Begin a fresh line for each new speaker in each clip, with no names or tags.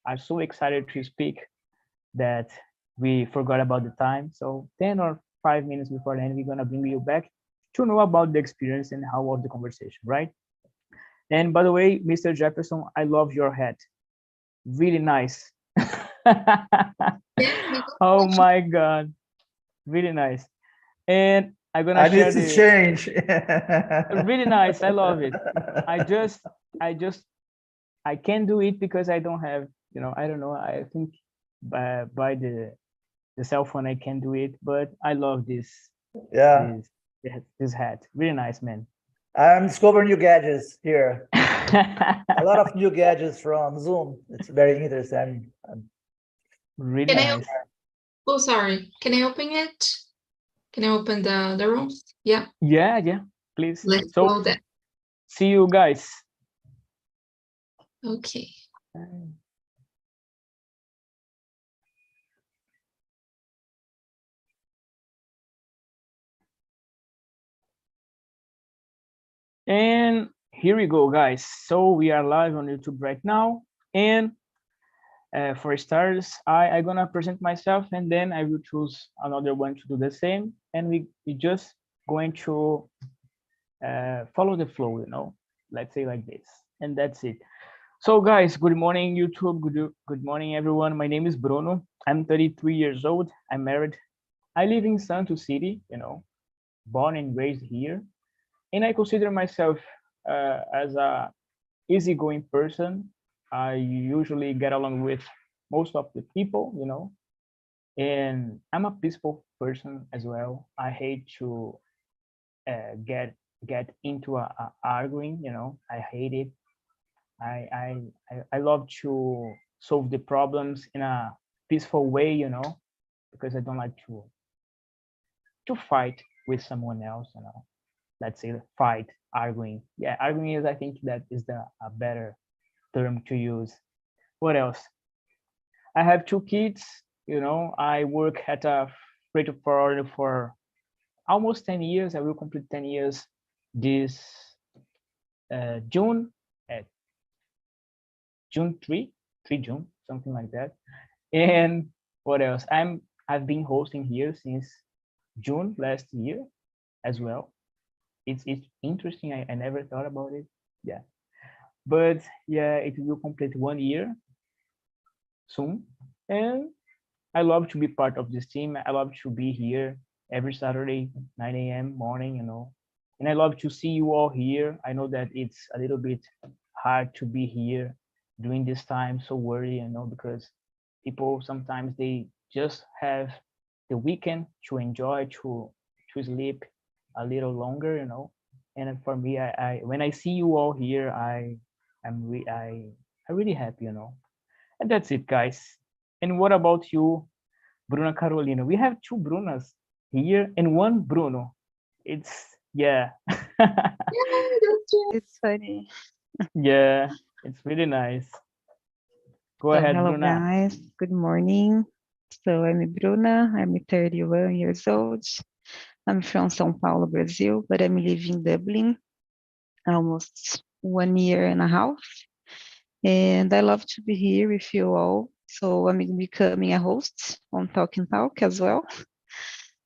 are so excited to speak that we forgot about the time. So 10 or 5 minutes before the end, we're gonna bring you back to know about the experience and how was the conversation, right? And by the way, Mr. Jefferson, I love your hat. Really nice. Oh my God, really nice. And I'm gonna share
need to change.
really nice. I love it. I can't do it because I don't have, I don't know. I think by the cell phone I can do it, but I love this.
Yeah.
This hat. Really nice, man.
I'm discovering new gadgets here. A lot of new gadgets from Zoom. It's very interesting.
Really nice.
Oh, sorry. Can I open it? Can I open the room? Yeah.
Yeah. Please.
Let's go there.
See you guys.
Okay.
And here we go, guys. So we are live on YouTube right now. And for starters, I'm gonna present myself, and then I will choose another one to do the same. And we just going to follow the flow, let's say like this. And that's it. So guys, good morning, YouTube. Good morning, everyone. My name is Bruno. I'm 33 years old. I'm married. I live in Santos City, born and raised here. And I consider myself as a easygoing person. I usually get along with most of the people, and I'm a peaceful person as well. I hate to get into a arguing, I hate it. I love to solve the problems in a peaceful way, because I don't like to fight with someone else, let's say fight, arguing. Yeah, arguing is, I think that is a better term to use. What else? I have 2 kids, I work at a freight forwarder for almost 10 years. I will complete 10 years this June, at June 3 June, something like that. And what else? I've been hosting here since June last year as well. It's interesting. I never thought about it. Yeah, but yeah, it will complete 1 year soon, and I love to be part of this team. I love to be here every Saturday 9 a.m. morning, and I love to see you all here. I know that it's a little bit hard to be here during this time so early, because people sometimes they just have the weekend to enjoy, to sleep a little longer, and for me, I when I see you all here, I'm really happy, and that's it, guys. And what about you, Bruna Carolina? We have 2 Brunas here and 1 Bruno. It's yeah.
It's funny.
Yeah, it's really nice. Go ahead,
hello,
Bruna.
guys. Good morning. So I'm Bruna. I'm 31 years old. I'm from São Paulo, Brazil, but I'm living in Dublin almost 1 year and a half. And I love to be here with you all. So I'm becoming a host on TALKNTALK as well.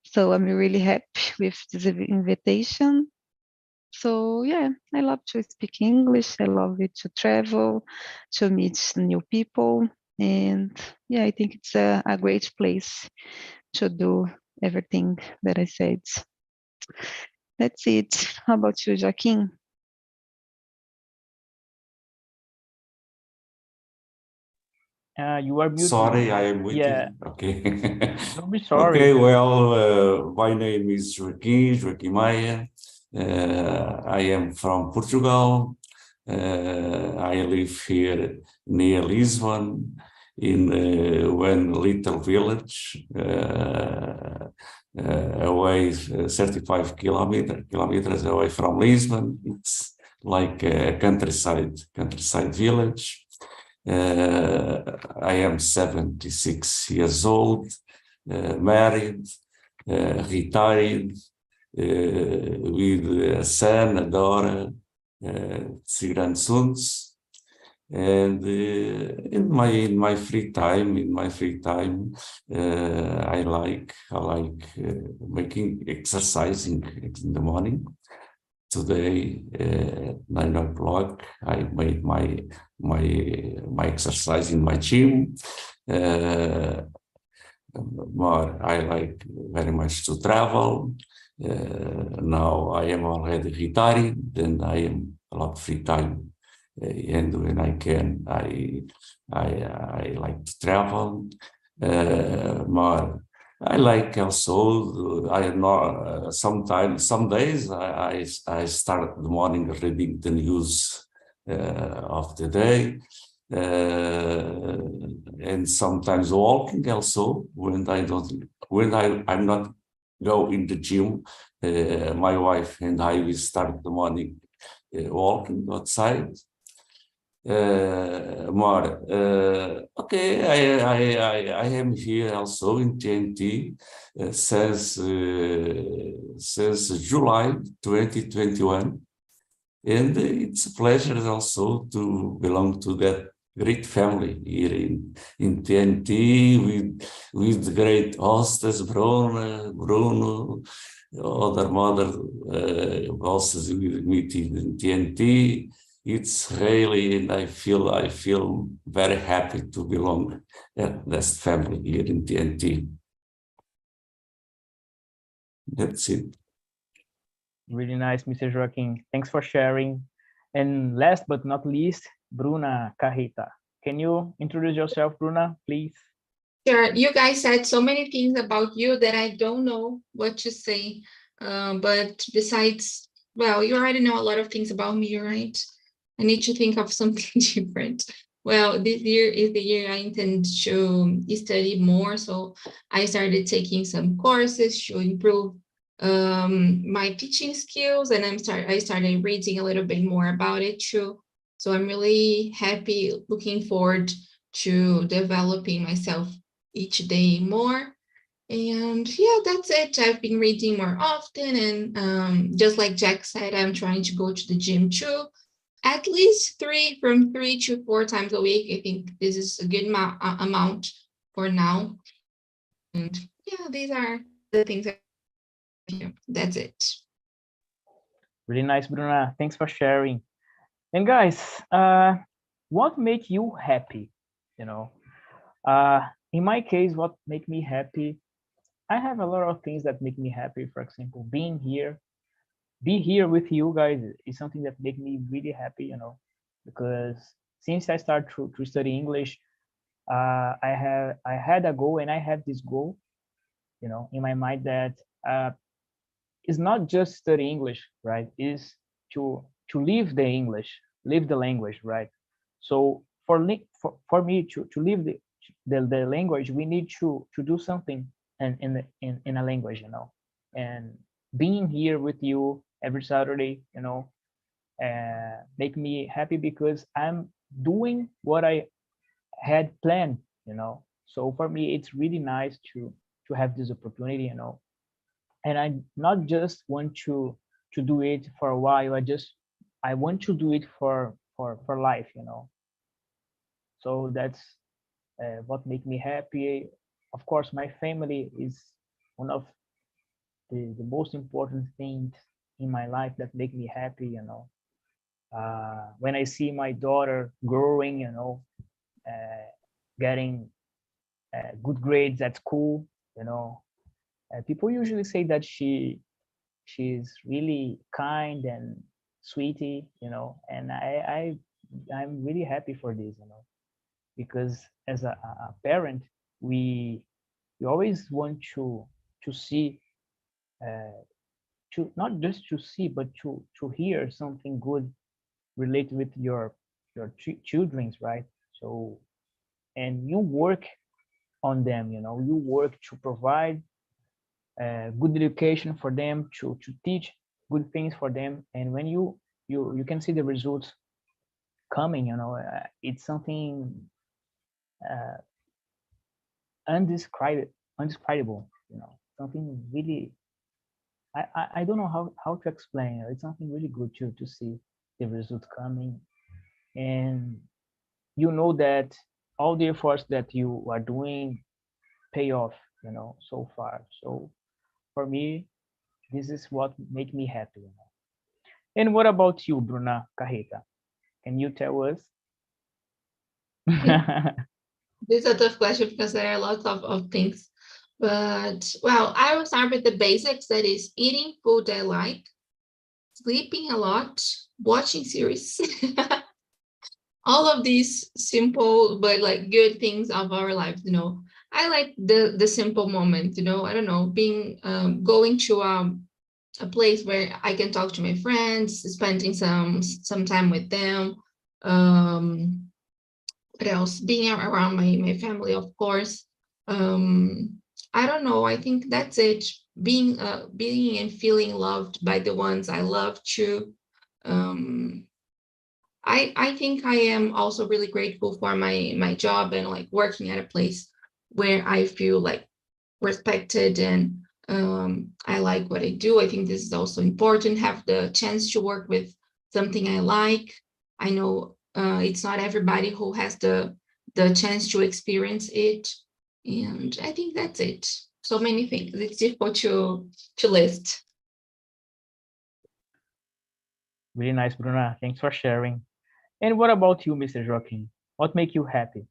So I'm really happy with this invitation. So yeah, I love to speak English. I love it to travel, to meet new people. And yeah, I think it's a great place to do everything that I said. That's it. How about you, Joaquin?
You are muted.
Sorry, I am muted.
Yeah.
Okay.
Don't be sorry.
Okay, well, my name is Joaquim Maia. I am from Portugal. I live here near Lisbon in one little village away 35 kilometers away from Lisbon. It's like a countryside village. I am 76 years old, married, retired, with a son, a daughter, 3 grandsons. And in my free time, I like making exercising in the morning. Today at 9 o'clock, I made my exercise in my gym. More, I like very much to travel. Now I am already retired, and I am a lot of free time. And when I can, I like to travel. More, I like also. I know sometimes, some days, I start the morning reading the news of the day, and sometimes walking also when I'm not go in the gym. My wife and I will start the morning walking outside. More, okay, I am here also in TNT since July 2021, and it's a pleasure also to belong to that great family here in TNT with the great hostess Bruno, other mother hostess with me in TNT. It's really, and I feel very happy to belong to this family here in TNT. That's it.
Really nice, Mr. Joaquim. Thanks for sharing. And last but not least, Bruna Carrita. Can you introduce yourself, Bruna, please?
Sure. You guys said so many things about you that I don't know what to say. But besides, well, you already know a lot of things about me, right? I need to think of something different. Well, this year is the year I intend to study more. So I started taking some courses to improve my teaching skills, and I started reading a little bit more about it too. So I'm really happy, looking forward to developing myself each day more. And yeah, that's it. I've been reading more often, and just like Jack said, I'm trying to go to the gym too, at least from 3 to 4 times a week. I think this is a good amount for now. And yeah, these are the things that's it.
Really nice, Bruna. Thanks for sharing. And guys, what make you happy? You know, in my case, what make me happy? I have a lot of things that make me happy. For example, be here with you guys is something that make me really happy. You know, because since I started to study English, I had a goal, and I have this goal, you know, in my mind that it's not just study English, right? Is to live the English, live the language, right? So for me to live the language, we need to do something in a language, you know. And being here with you every Saturday, you know, make me happy because I'm doing what I had planned, you know. So for me, it's really nice to have this opportunity, you know. And I not just want to do it for a while. I want to do it for life, you know. So that's what make me happy. Of course, my family is one of the most important things in my life that make me happy, you know. When I see my daughter growing, you know, getting good grades at school, you know, people usually say that she's really kind and sweetie, you know, and I'm really happy for this, you know, because as a parent, we always want to see, to not just to see, but to hear something good related with your children's, right? So, and you work on them, you know, you work to provide good education for them, to teach good things for them, and when you can see the results coming, you know, it's something uh, undescribable, you know, something really, I don't know how to explain it. It's something really good to see the results coming. And you know that all the efforts that you are doing pay off, so far. So for me, this is what make me happy. And what about you, Bruna Carreta? Can you tell us?
This is a tough question because there are lots of things. But, well, I will start with the basics. That is eating food I like, sleeping a lot, watching series. All of these simple but like good things of our lives, I like the simple moments, I don't know, being going to a place where I can talk to my friends, spending some time with them. What else? Being around my family, of course. I don't know. I think that's it. Being and feeling loved by the ones I love too. I think I am also really grateful for my job and like working at a place where I feel like respected and I like what I do. I think this is also important. Have the chance to work with something I like. I know it's not everybody who has the chance to experience it, and I think that's it. So many things. It's difficult to list.
Really nice, Bruna. Thanks for sharing. And what about you, Mr. Joaquin? What make you happy?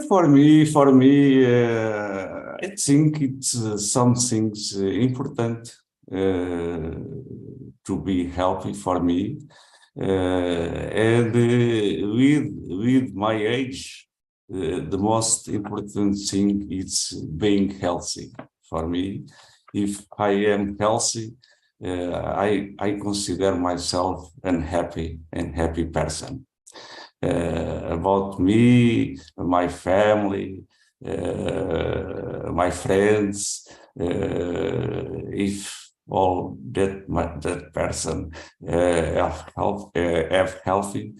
For me, I think it's some things important to be healthy for me, and with my age, the most important thing is being healthy for me. If I am healthy, I consider myself an happy person. About me, my family, my friends, if all that person have healthy,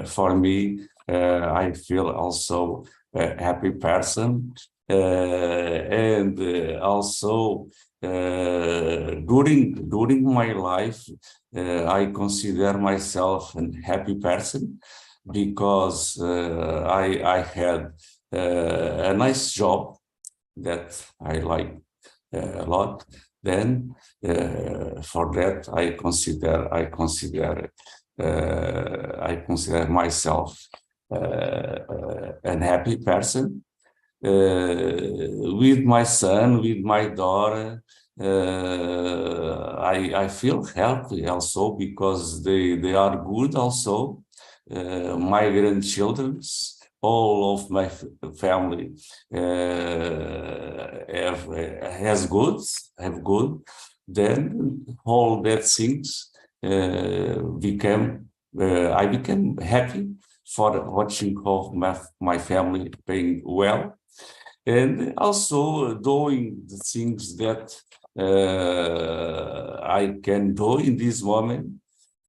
for me, I feel also a happy person, and also during my life, I consider myself a happy person because I had a nice job that I like a lot. Then for that I consider myself an happy person. With my son, with my daughter, I feel happy also because they are good also. My grandchildren, all of my family have good. Then all that things I became happy for watching of my family paying well, and also doing the things that I can do in this moment.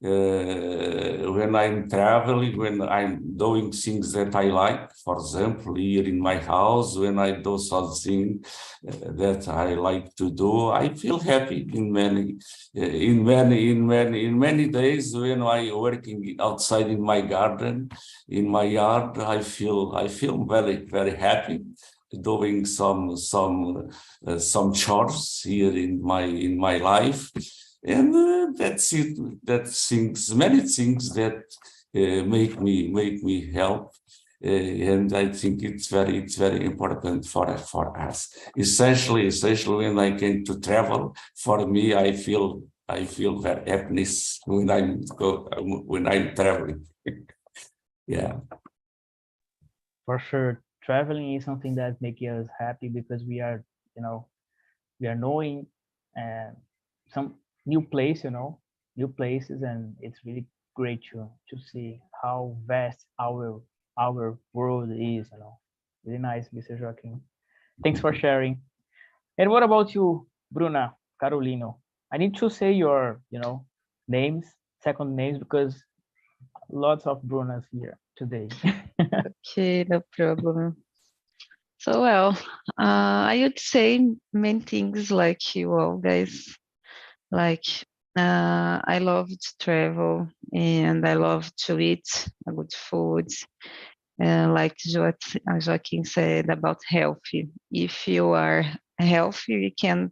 When I'm traveling, when I'm doing things that I like, for example, here in my house, when I do something that I like to do, I feel happy in many days. When I working outside in my garden, in my yard, I feel very, very happy doing some chores here in my life. And that's it. Many things that make me help, and I think it's very important for us. Essentially, when I came to travel, for me, I feel very happiness when I'm traveling. Yeah,
For sure, traveling is something that makes us happy because we are knowing some new places, and it's really great to see how vast our world is. Really nice, Mr. Joaquin. Thanks for sharing. And what about you, Bruna Carolino? I need to say your names, second names, because lots of Brunas here today.
Okay, no problem. So, well, I would say many things like you all guys, like I love to travel and I love to eat a good food. Like Joaquin said about healthy. If you are healthy, you can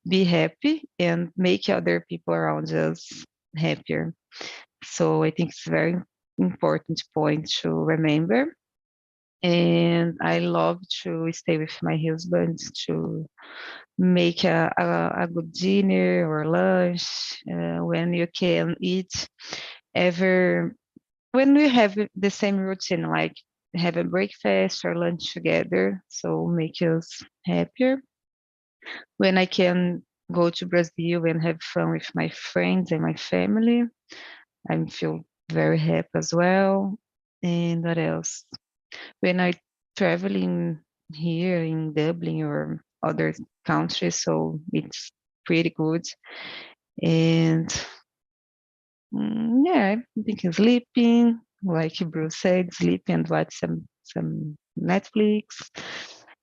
be happy and make other people around us happier. So I think it's a very important point to remember. And I love to stay with my husband to make a good dinner or lunch when you can eat ever when we have the same routine, like have a breakfast or lunch together, so make us happier. When I can go to Brazil and have fun with my friends and my family, I feel very happy as well. And what else? When I traveling here in Dublin or other countries, so it's pretty good. And yeah, I think sleeping, like Bruce said, sleep and watch some Netflix.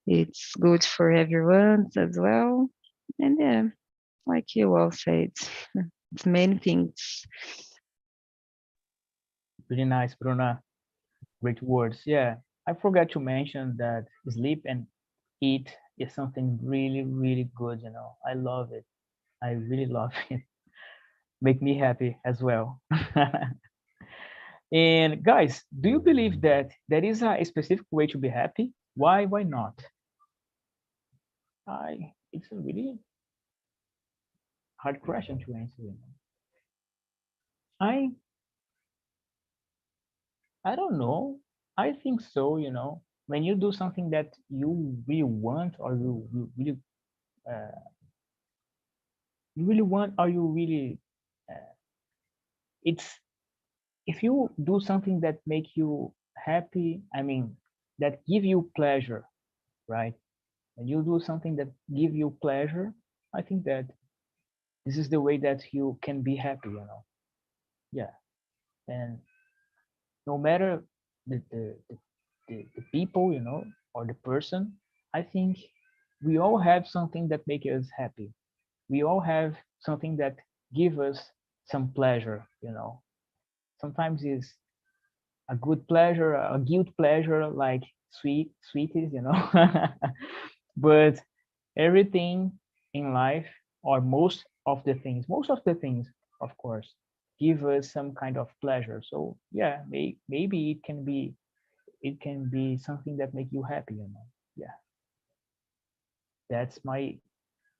It's good for everyone as well. And yeah, like you all said, it's many things.
Really nice, Bruna. Great words. Yeah, I forgot to mention that sleep and eat is something really, really good. I love it. I really love it. Make me happy as well. And guys, do you believe that there is a specific way to be happy? Why? Why not? It's a really hard question to answer. I I don't know. I think so. When you do something that you really want, or uh, you really want, or you really, it's if you do something that make you happy. I mean, that give you pleasure, right? When you do something that give you pleasure, I think that this is the way that you can be happy. Yeah, and no matter the people, or the person, I think we all have something that make us happy. We all have something that give us some pleasure. Sometimes it's a good pleasure, a guilt pleasure, like sweeties. But everything in life, or most of the things, of course, give us some kind of pleasure. So yeah, maybe it can be something that make you happy. Yeah, that's my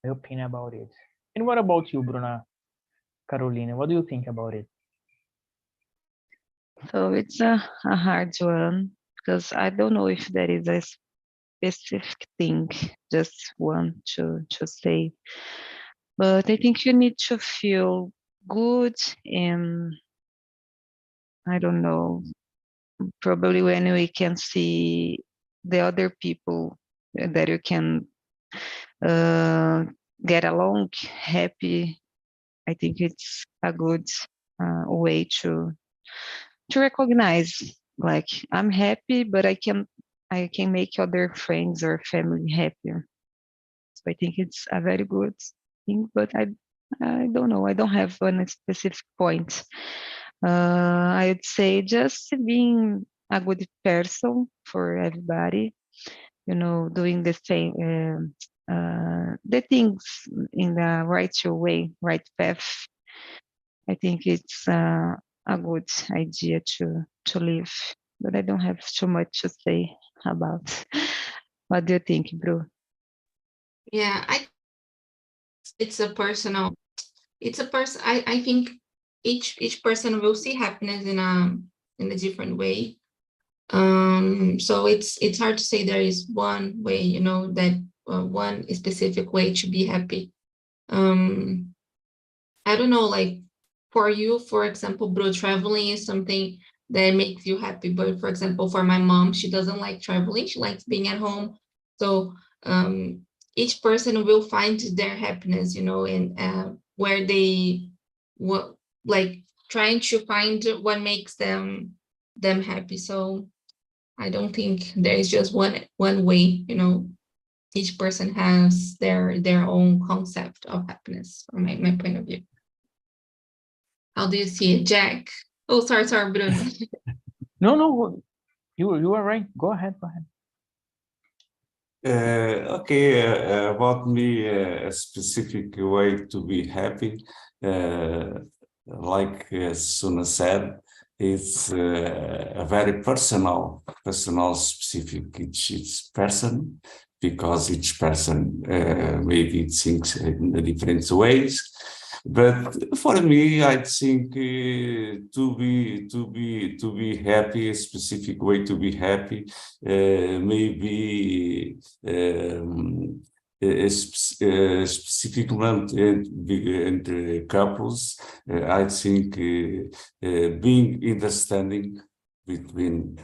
opinion about it. And what about you, Bruna, Carolina? What do you think about it?
So it's a hard one because I don't know if there is a specific thing, just one to say. But I think you need to feel good and I don't know, probably when we can see the other people that you can uh, get along happy. I think it's a good way to recognize like I'm happy, but I can make other friends or family happier. So I think it's a very good thing, but I don't know. I don't have one specific point. I'd say just being a good person for everybody, doing the same, the things in the right way, right path. I think it's a good idea to live, but I don't have too much to say about. What do you think, Bru?
Yeah, it's a personal. It's a person. I think each person will see happiness in a different way. So it's hard to say there is one way, that one specific way to be happy. I don't know, like for you, for example, bro, traveling is something that makes you happy. But for example, for my mom, she doesn't like traveling. She likes being at home. So each person will find their happiness, and where they what like trying to find what makes them happy. So I don't think there is just one way, each person has their own concept of happiness from my point of view. How do you see it, Jack? Oh, sorry, Bruno.
No, you are right. Go ahead.
Okay, about me, a specific way to be happy, like Suna said, it's a very personal, specific each person, because each person maybe thinks in different ways. But for me, I think to be happy, a specific way to be happy, maybe a specific month and couples. I think being understanding between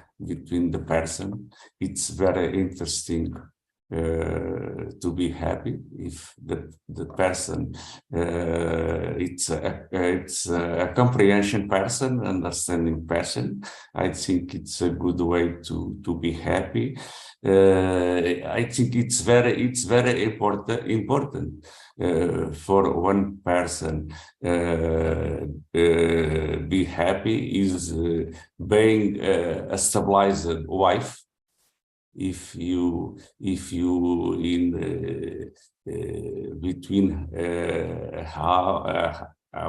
the person, it's very interesting. To be happy if the person it's a comprehension person, understanding person. I think it's a good way to be happy. I think it's very important for one person be happy is being a stabilized wife. If you in between a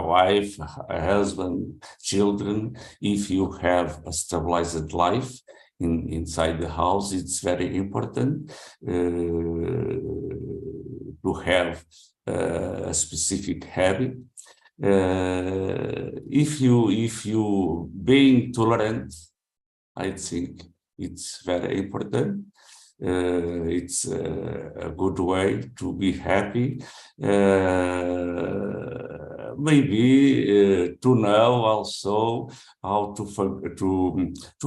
wife, a husband, children, if you have a stabilized life inside the house, it's very important to have a specific habit. If you being tolerant, I think it's very important. It's a good way to be happy. Maybe to know also how to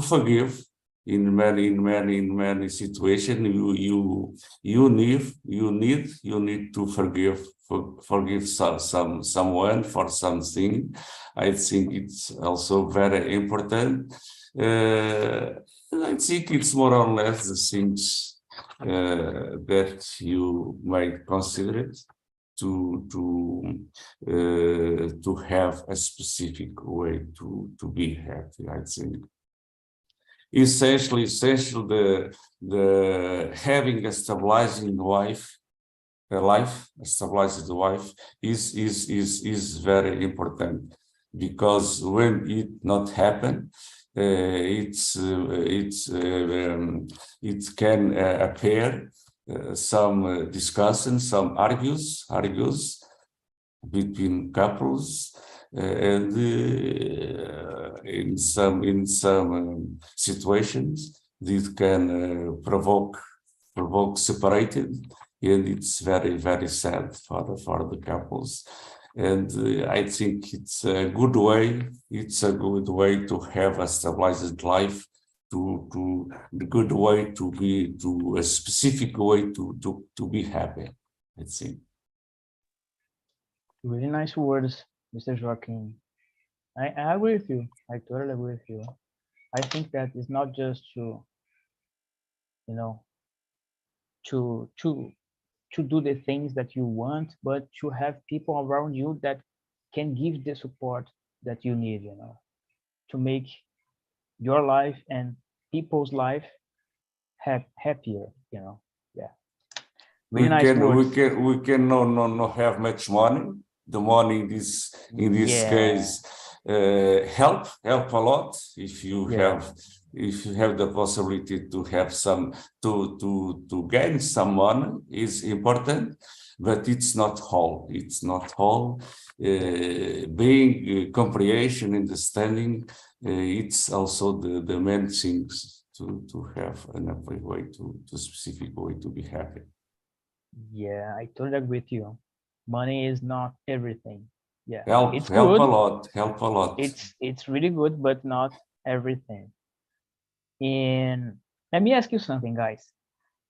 forgive in many situations. You need to forgive someone for something. I think it's also very important. I think it's more or less the things that you might consider it to have a specific way to be happy. I think essentially the having a stabilizing life, a stabilized wife is very important, because when it not happen, it can appear some discussion, some argues between couples, and in some situations this can provoke separated, and it's very sad for the couples. And I think it's a good way. It's a good way to have a stabilized life. The good way to a specific way to be happy. I think.
Really nice words, Mr. Joaquin. I agree with you. I totally agree with you. I think that it's not just to do the things that you want, but to have people around you that can give the support that you need, to make your life and people's life happier, Yeah. Really nice words.
We can not have much money. The money in this case help a lot if you have the possibility to have some to gain some money is important, but it's not all. It's not all. Being comprehension, understanding, it's also the main things to have enough way to specific way to be happy.
Yeah, I totally agree with you. Money is not everything. Yeah,
it's help good. Help a lot.
It's really good, but not everything. And let me ask you something, guys.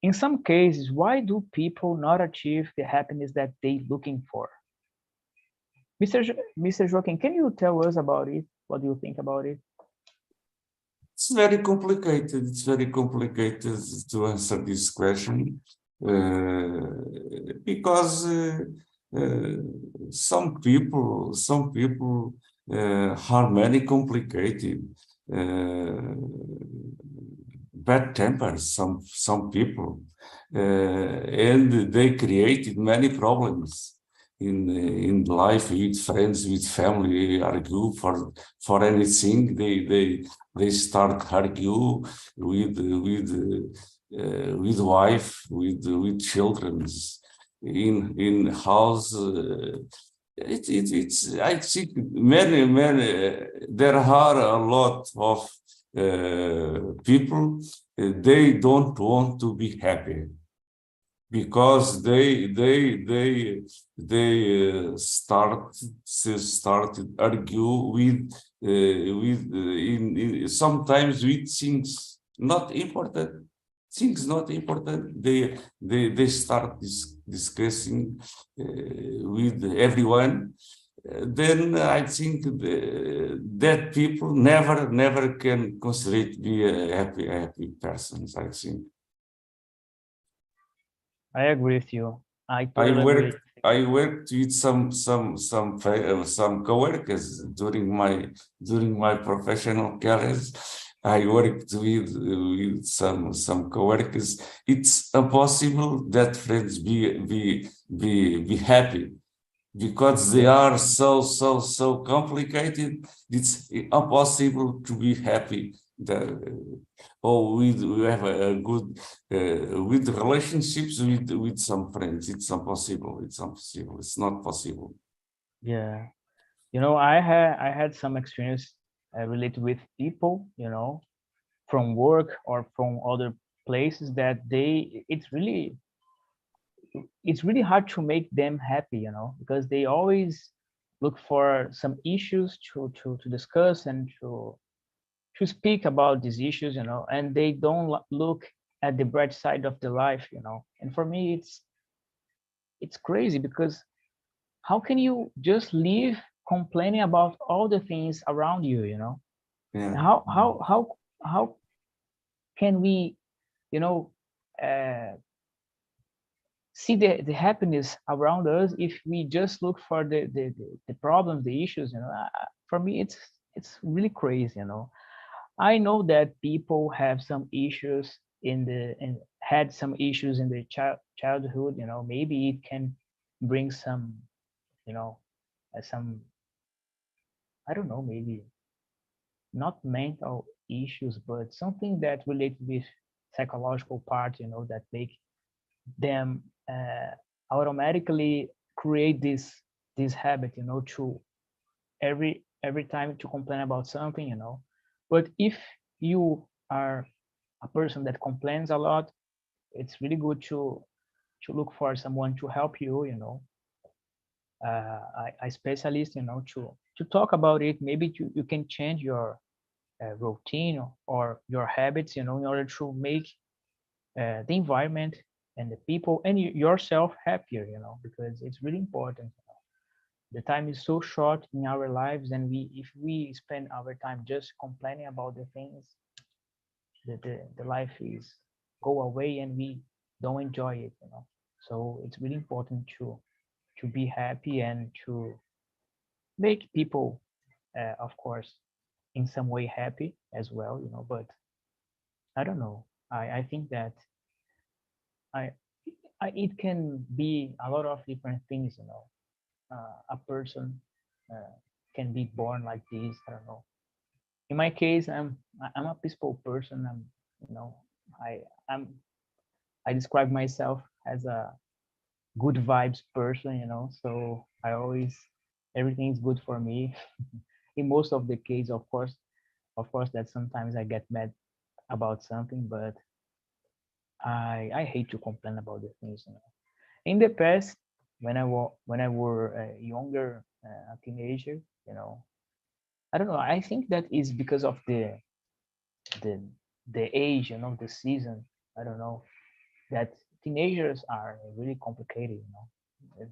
In some cases, why do people not achieve the happiness that they're looking for? Mr. Joaquin, can you tell us about it? What do you think about it?
It's very complicated. It's very complicated to answer this question because some people are many complicated, bad tempers, some people, and they created many problems in life, with friends, with family, argue for anything. They start argue with wife, with children in house. It's I think many there are a lot of people, they don't want to be happy, because they started argue sometimes with things not important. Things not important. They start discussing with everyone. Then I think that people never can consider it be a happy persons, I think.
I agree with you. I totally agree.
I worked with some coworkers during my professional careers. I worked with some coworkers. It's impossible that friends be happy, because they are so complicated. It's impossible to be happy. We have a good with relationships with some friends. It's impossible. It's impossible. It's not possible.
Yeah, you know, I had some experience related with people, you know, from work or from other places, that it's really hard to make them happy, you know, because they always look for some issues to discuss and to speak about these issues, you know, and they don't look at the bright side of the life, you know. And for me, it's crazy, because how can you just live complaining about all the things around you, you know?
Yeah.
How can we, you know, see the happiness around us if we just look for the problems, the issues, you know? For me, it's really crazy, you know. I know that people have some issues and had some issues in their childhood, you know. Maybe it can bring some, you know, some, I don't know, maybe not mental issues, but something that relates with psychological part, you know, that make them automatically create this habit, you know, to every time to complain about something, you know. But if you are a person that complains a lot, it's really good to look for someone to help you, you know, a specialist, you know, to talk about it. Maybe you can change your routine or your habits, you know, in order to make the environment and the people and yourself happier, you know, because it's really important. You know? The time is so short in our lives, and if we spend our time just complaining about the things, the life is go away and we don't enjoy it, you know. So it's really important to be happy and to make people, of course, in some way happy as well, you know. But I don't know. I think that I, it can be a lot of different things, you know. A person can be born like this. I don't know. In my case, I'm a peaceful person. You know, I I'm I describe myself as a good vibes person, you know. So I always, everything is good for me. In most of the case, of course, that sometimes I get mad about something, but I hate to complain about the things, you know. In the past, when I were a younger, a teenager, you know, I don't know. I think that is because of the the age, you know, the season. I don't know, that teenagers are really complicated, you know.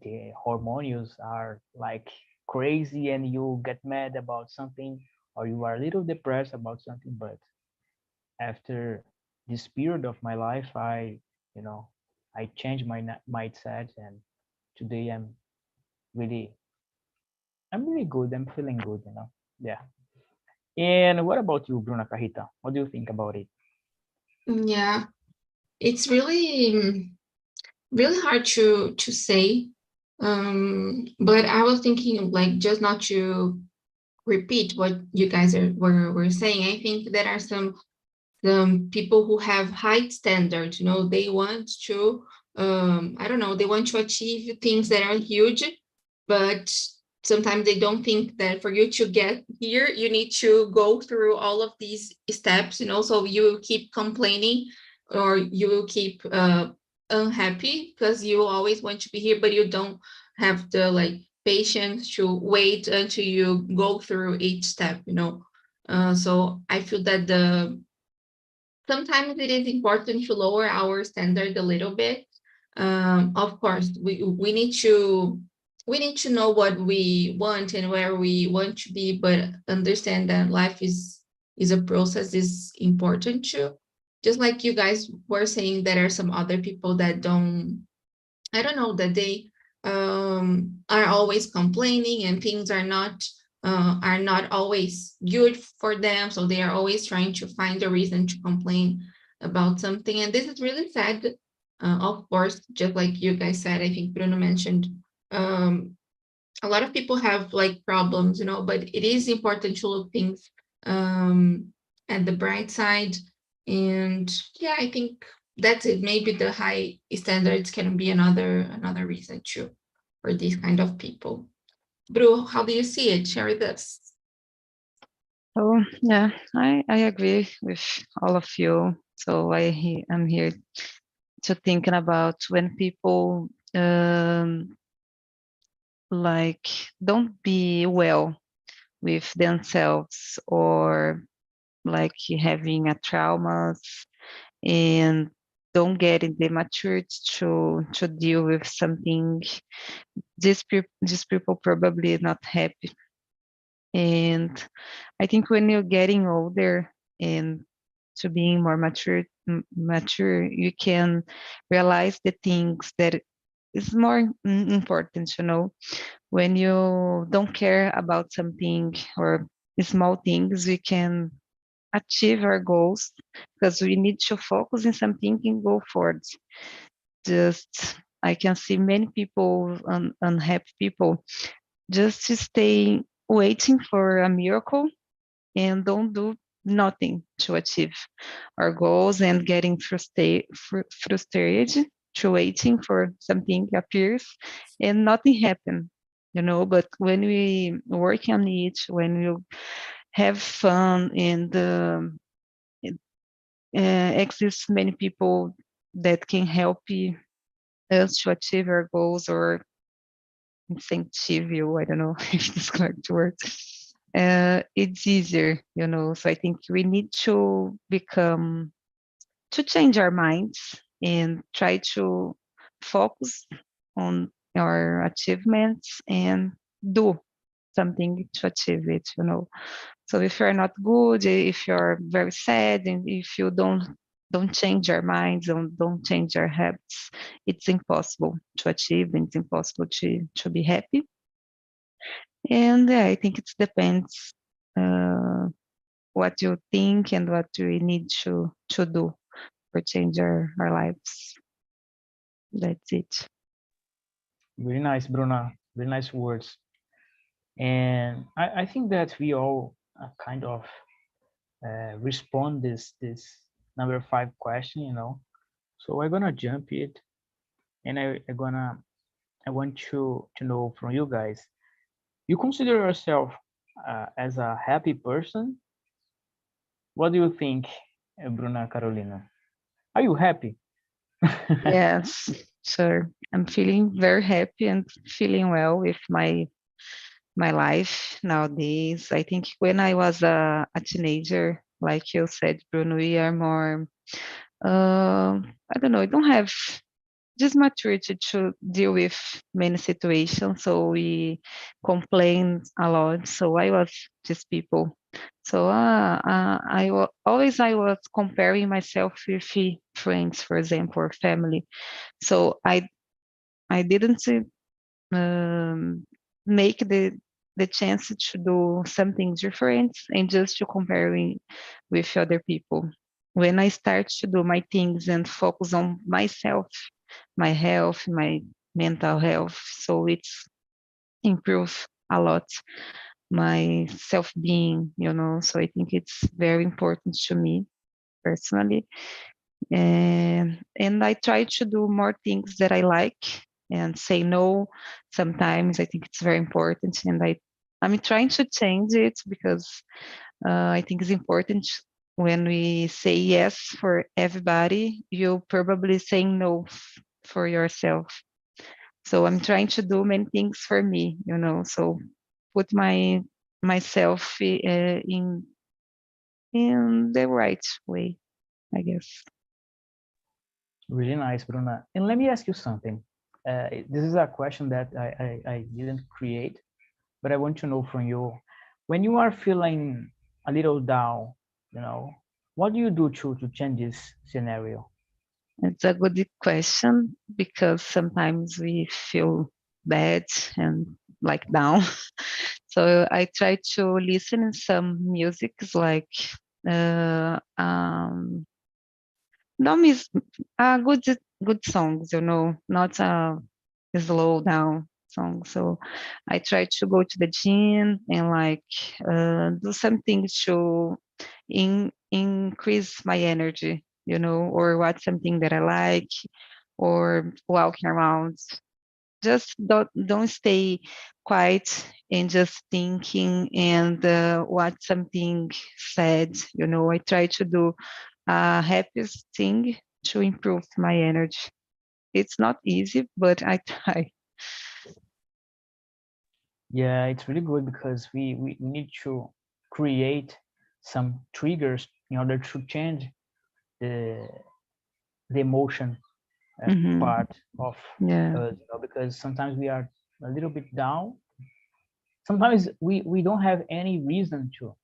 The hormones are like crazy, and you get mad about something, or you are a little depressed about something. But after this period of my life, you know, I changed my mindset, and today really I'm really good. I'm feeling good, you know. Yeah. And what about you, Bruna Cajita? What do you think about it?
Yeah, it's really really hard to say. But I was thinking like just not to repeat what you guys were saying. I think there are some people who have high standards, you know, they want to I don't know, they want to achieve things that are huge, but sometimes they don't think that for you to get here you need to go through all of these steps, you know, so you will keep complaining or you will keep unhappy because you always want to be here, but you don't have the like patience to wait until you go through each step, you know. So I feel that sometimes it is important to lower our standard a little bit. Of course, we need to know what we want and where we want to be, but understand that life is a process is important too. Just like you guys were saying, there are some other people that don't, I don't know, that they are always complaining and things are not always good for them. So they are always trying to find a reason to complain about something. And this is really sad. Of course, just like you guys said, I think Bruno mentioned, a lot of people have like problems, you know, but it is important to look things at the bright side. And yeah, I think that's it. Maybe the high standards can be another reason too for these kind of people. Bru, how do you see it? Share with us.
Oh, yeah, I agree with all of you. So I'm here to thinking about when people like don't be well with themselves or like having a traumas and don't get in the maturity to deal with something. These people probably not happy. And I think when you're getting older and to being more mature, you can realize the things that is more important, you know. When you don't care about something or small things, we can achieve our goals because we need to focus on something and go forward. Just I can see many people, unhappy people, just to stay waiting for a miracle and don't do nothing to achieve our goals and getting frustrated to waiting for something appears and nothing happen, you know. But when we work on it, when we have fun and exists many people that can help us to achieve our goals or incentive you, I don't know if it's correct word. It's easier, you know. So I think we need to change our minds and try to focus on our achievements and do something to achieve it, you know. So if you're not good, if you're very sad, and if you don't change your minds and don't change your habits, it's impossible to achieve and it's impossible to be happy. And yeah, I think it depends what you think and what we need to do for change our lives. That's it.
Very nice, Bruna. Very nice words. And I think that we all kind of respond this number 5 question, you know. So I'm gonna jump it, and I want to know from you guys. You consider yourself as a happy person? What do you think, Bruna Carolina? Are you happy?
Yes, sure. I'm feeling very happy and feeling well with my life nowadays. I think when I was a teenager, like you said, Bruno, we are more, I don't know, I don't have just maturity to deal with many situations. So we complain a lot. So I was just people. So always I was comparing myself with friends, for example, or family. So I didn't um, make the chance to do something different and just to comparing with other people. When I start to do my things and focus on myself, my health, my mental health, so it's improved a lot my self-being, so I think it's very important to me personally. And I try to do more things that I like and say no sometimes. I think it's very important, and I'm trying to change it because I think it's important. When we say yes for everybody, you probably saying no for yourself. So I'm trying to do many things for me, so put myself in the right way, I guess.
Really nice, Bruna. And let me ask you something. This is a question that I didn't create, but I want to know from you. When you are feeling a little down, what do you do to change this scenario?
It's a good question because sometimes we feel bad and like down. So I try to listen to some musics like no good songs, not a slow down song. So I try to go to the gym and like do something to increase my energy, or watch something that I like, or walking around. Just don't stay quiet and just thinking and watch something sad. I try to do a happiest thing to improve my energy. It's not easy, but I try.
Yeah, it's really good because we need to create some triggers in order to change the emotion part of
Yeah.
us, because sometimes we are a little bit down. Sometimes we don't have any reason to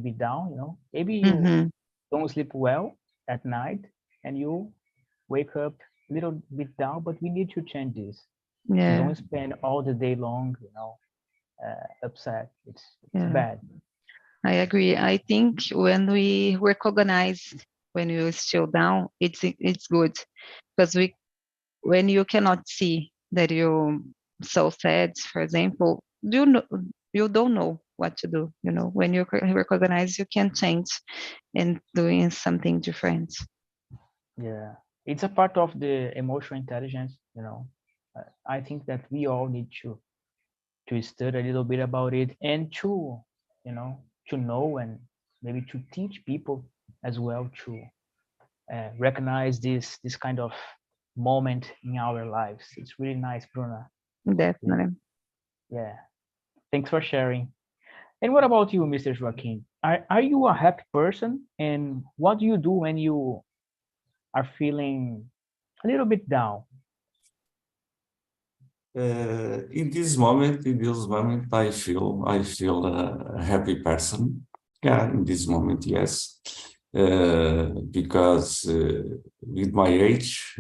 be down. Maybe you don't sleep well at night and you wake up a little bit down, but we need to change this.
Yeah.
Don't spend all the day long, upset. It's
Yeah.
bad.
I agree. I think when we recognize when you're still down, it's good because when you cannot see that you're so sad, for example, you don't know what to do. When you recognize, you can change and doing something different.
Yeah, it's a part of the emotional intelligence. I think that we all need to study a little bit about it and to know and maybe to teach people as well to recognize this kind of moment in our lives. It's really nice, Bruna.
Definitely.
Yeah, thanks for sharing. And what about you, Mr. Joaquin? Are you a happy person? And what do you do when you are feeling a little bit down?
In this moment, I feel a happy person. Yeah, in this moment, yes, because with my age,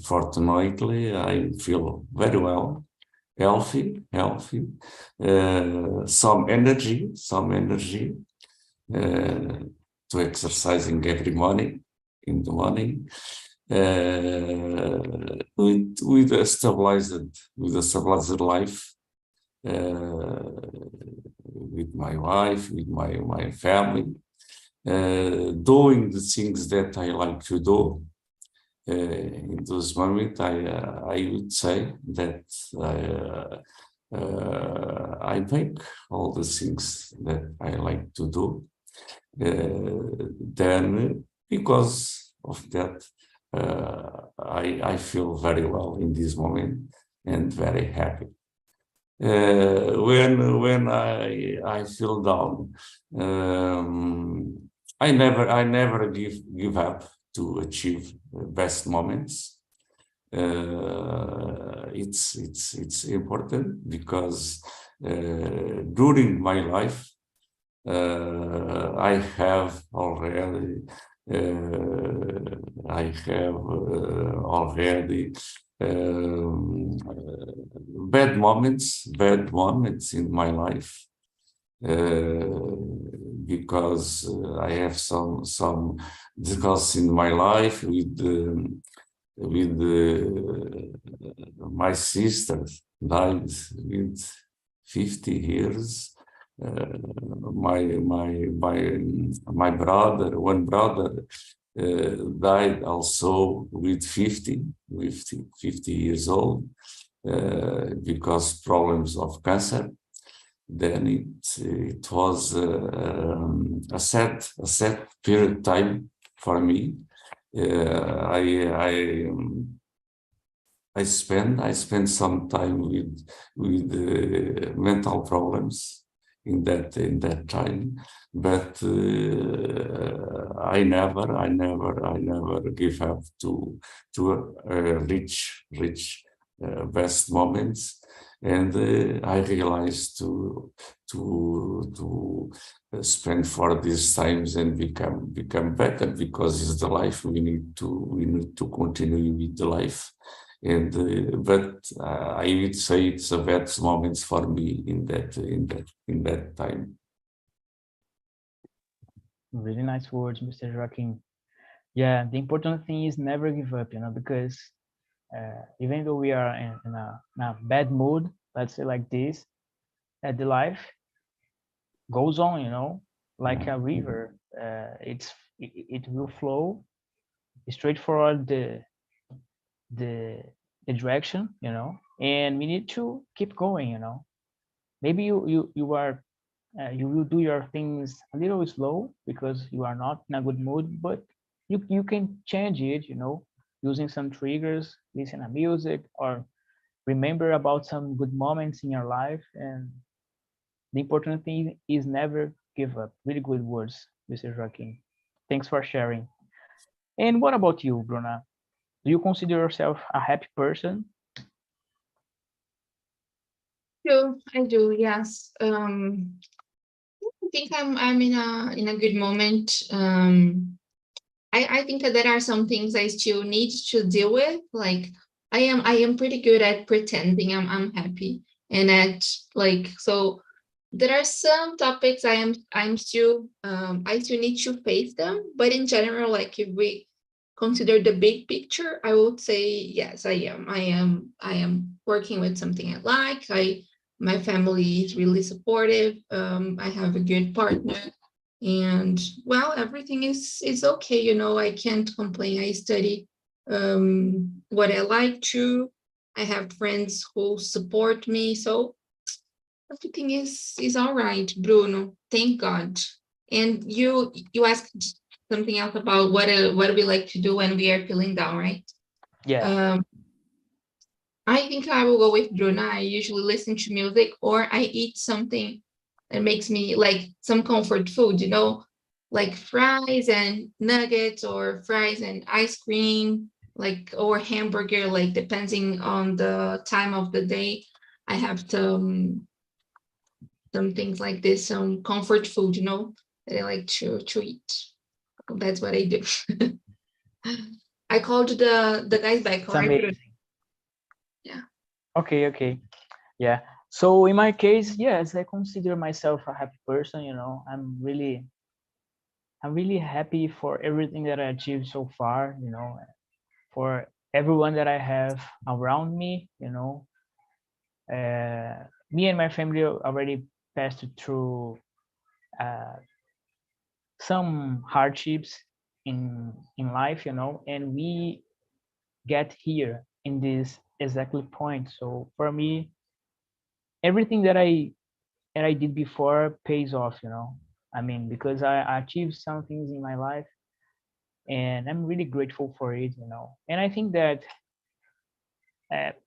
fortunately, I feel very well, healthy, some energy to exercising every morning in the morning. With a stabilized life, with my wife, with my family, doing the things that I like to do. In those moments, I would say that I make all the things that I like to do. Then, because of that, I feel very well in this moment and very happy. When I feel down, I never give up to achieve best moments. It's important because during my life I have already um, bad moments in my life, because I have some difficulties in my life with my sister died with 50 years. My brother, one brother, died also with 50 years old, because problems of cancer. Then it was a sad period of time for me. I spent some time with mental problems in that time, but I never give up to reach best moments, and I realized to spend for these times and become better, because it's the life we need to continue with the life. And but I would say it's a best moments for me in that time.
Really nice words, Mr. Joaquin. Yeah, the important thing is never give up, because even though we are in a bad mood, let's say like this, the life goes on, like a river. It will flow straight forward the direction, and we need to keep going. Maybe you are you will do your things a little slow because you are not in a good mood, but you can change it, using some triggers, listen to music, or remember about some good moments in your life. And the important thing is never give up. Really good words, Mr. Joaquin. Thanks for sharing. And what about you, Bruna? Do you consider yourself a happy person?
I do, yes. I think I'm in a good moment. I think that there are some things I still need to deal with. Like I am pretty good at pretending I'm happy, and at so there are some topics I'm still I still need to face them. But in general, like if we consider the big picture, I would say yes, I am working with something I like. My family is really supportive. I have a good partner, and well, everything is okay. I can't complain. I study what I like to. I have friends who support me, so everything is all right, Bruno. Thank God. And you asked something else about what we like to do when we are feeling down, right?
Yeah.
I think I will go with Bruno. I usually listen to music, or I eat something that makes me like some comfort food, like fries and nuggets, or fries and ice cream, or hamburger, depending on the time of the day. I have some things like this, some comfort food, that I like to eat. That's what I do. I called the guys back.
It's amazing.
Yeah.
Okay. Yeah. So in my case, yes, I consider myself a happy person. I'm really happy for everything that I achieved so far. For everyone that I have around me. Me and my family already passed through some hardships in life, and we get here in this exactly point. So for me, everything that I did before pays off. Because I achieved some things in my life, and I'm really grateful for it. And I think that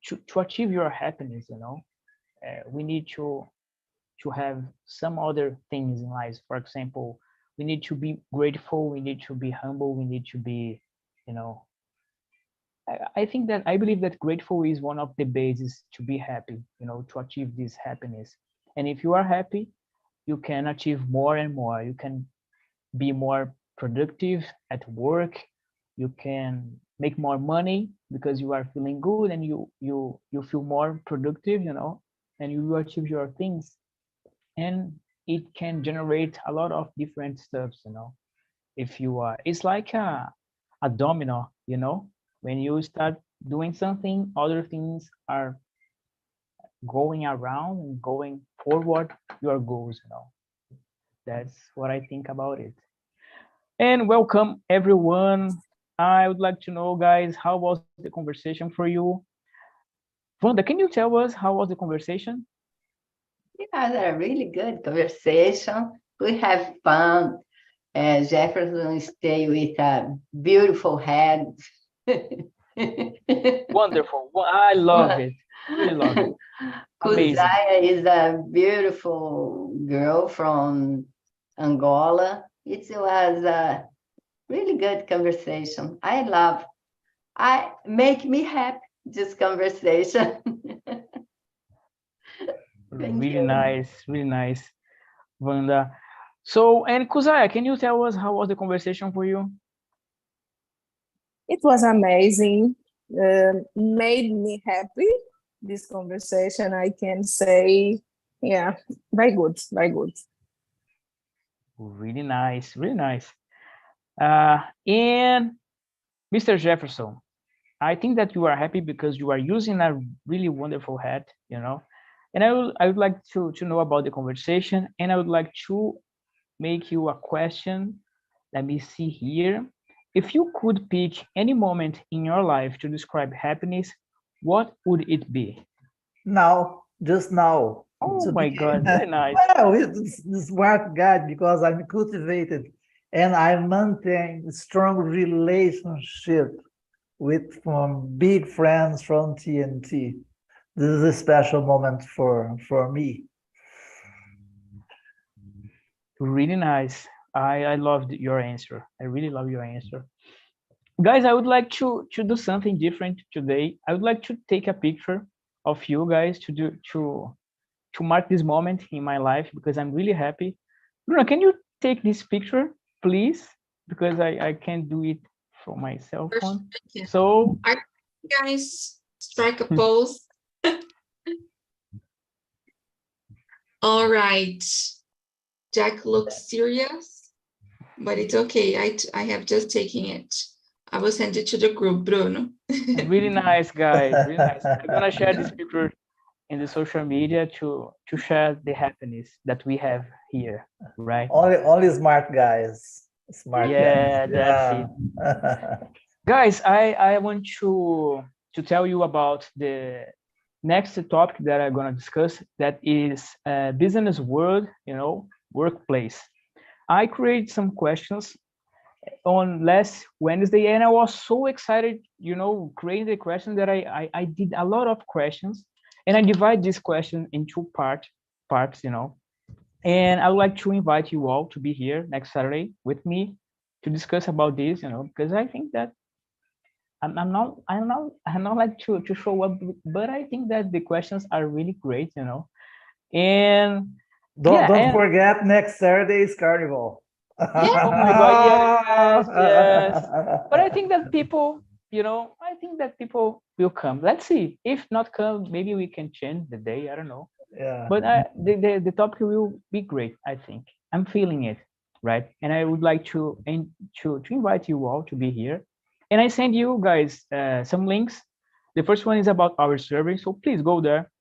to achieve your happiness, we need to have some other things in life. For example, we need to be grateful, we need to be humble, we need to be, you know, I think that I believe that grateful is one of the bases to be happy, to achieve this happiness. And if you are happy, you can achieve more and more. You can be more productive at work. You can make more money because you are feeling good and you feel more productive, and you will achieve your things. And it can generate a lot of different stuffs, if you are, it's like a domino, when you start doing something, other things are going around and going forward your goals, That's what I think about it. And welcome everyone. I would like to know, guys, how was the conversation for you? Wanda, can you tell us how was the conversation?
Yeah, a really good conversation. We have fun. Jefferson stay with a beautiful head.
Wonderful. I love it. Really love it. Amazing.
Kuzaya is a beautiful girl from Angola. It was a really good conversation. I make me happy, this conversation.
Really nice, really nice, Wanda. So, and Kuzaya, can you tell us how was the conversation for you?
It was amazing. Made me happy. This conversation, I can say, yeah, very good, very good.
Really nice, really nice. And Mr. Jefferson, I think that you are happy because you are using a really wonderful hat, And I would like to know about the conversation, and I would like to make you a question. Let me see here. If you could pick any moment in your life to describe happiness, what would it be?
Now, just now.
Oh my God, very nice.
Well, it's smart guy because I'm cultivated and I maintain strong relationship with big friends from TNT. This is a special moment for me.
Really nice. I loved your answer. I really love your answer. Guys, I would like to do something different today. I would like to take a picture of you guys to mark this moment in my life because I'm really happy. Bruno, can you take this picture, please? Because I can't do it from my cell phone. So,
Guys, strike a pose. All right. Jack looks serious, but it's okay. I have just taken it. I will send it to the group, Bruno.
really nice, guys. Really nice. I'm gonna share this picture in the social media to share the happiness that we have here, right?
Only smart guys. Smart
Yeah,
guys.
that's it. Guys, I want to tell you about the next topic that I'm gonna discuss. That is business world, workplace. I created some questions on last Wednesday, and I was so excited, creating the question that I did a lot of questions, and I divide this question in two parts, and I would like to invite you all to be here next Saturday with me to discuss about this, because I think that I'm not like to show up, but I think that the questions are really great, and
don't forget next Saturday is Carnival.
Oh my God, yes. But I think that people, will come. Let's see. If not come, maybe we can change the day. I don't know.
Yeah.
But the topic will be great, I think. I'm feeling it, right? And I would like to invite you all to be here. And I send you guys some links. The first one is about our survey. So please go there,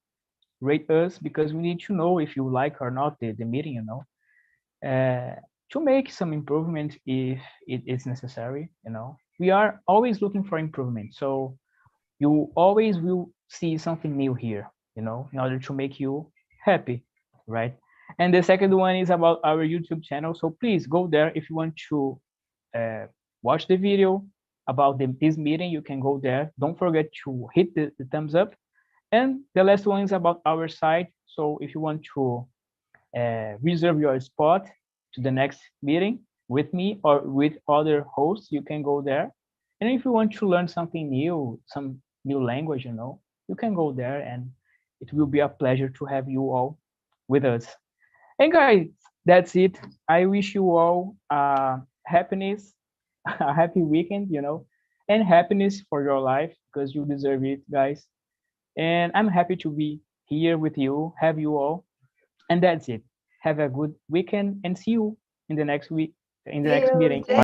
rate us, because we need to know if you like or not the meeting, to make some improvement if it is necessary. We are always looking for improvement, so you always will see something new here, in order to make you happy, right? And the second one is about our YouTube channel, so please go there. If you want to watch the video about this meeting, you can go there. Don't forget to hit the thumbs up. And the last one is about our site, so if you want to reserve your spot to the next meeting with me or with other hosts, you can go there. And if you want to learn something new, some new language, you can go there, and it will be a pleasure to have you all with us. And guys, that's it. I wish you all happiness, a happy weekend, and happiness for your life, because you deserve it, guys. And I'm happy to be here with you, have you all. And that's it. Have a good weekend and see you in the next week, in the next meeting.